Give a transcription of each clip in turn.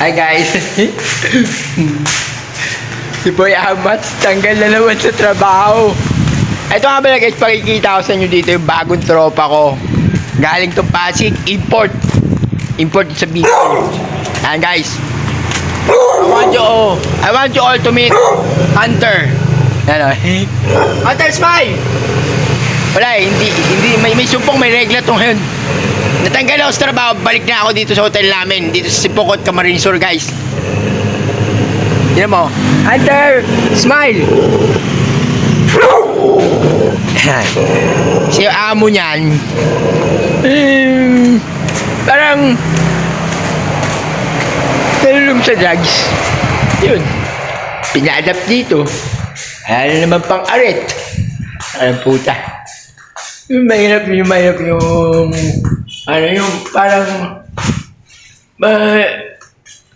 Hi guys. Si Boy Amat, tanggal na naman sa trabaho. Ito nga pala guys, pakikita ko sa inyo dito yung bagong tropa ko. Galing to Pasig, import. Import sa Bicol. Ayan guys. I want you all to meet Hunter. Ano? Hunter, smile! Wala eh, hindi, may sumpong, may regla to ngayon. Natanggal ako sa trabaho, balik na ako dito sa hotel namin, dito sa Sipokot, Camarinesor guys. Tignan mo, Hunter, smile! Si amo niyan, parang nalulung sa drugs. Yun, pina-adapt dito. Ayan naman pang arit. Alam puta. Yung mahirap yung ano yung parang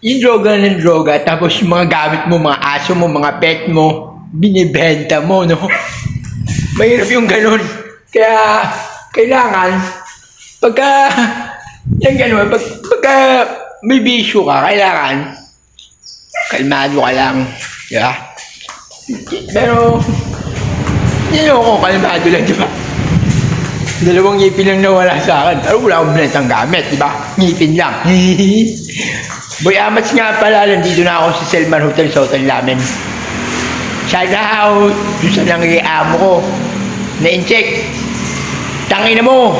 yung droga ng droga, tapos yung mga gamit mo, mga aso mo, mga pet mo, binibenta mo, no? Mahirap yung ganun. Kaya kailangan pagka yung ganun, pagka may bisyo ka, kailangan kalmado ka lang, di ba? Pero hindi ako kalmado lang, di ba? Dalawang ngipin lang nawala sa akin. Pero wala akong binentang gamit, di ba? Ngipin lang. Boy Amats nga pala, nandito na ako sa Selman Hotel sa hotel namin. Shout out! Doon sa nangyayamo ko. Na-incheck. Tangina mo!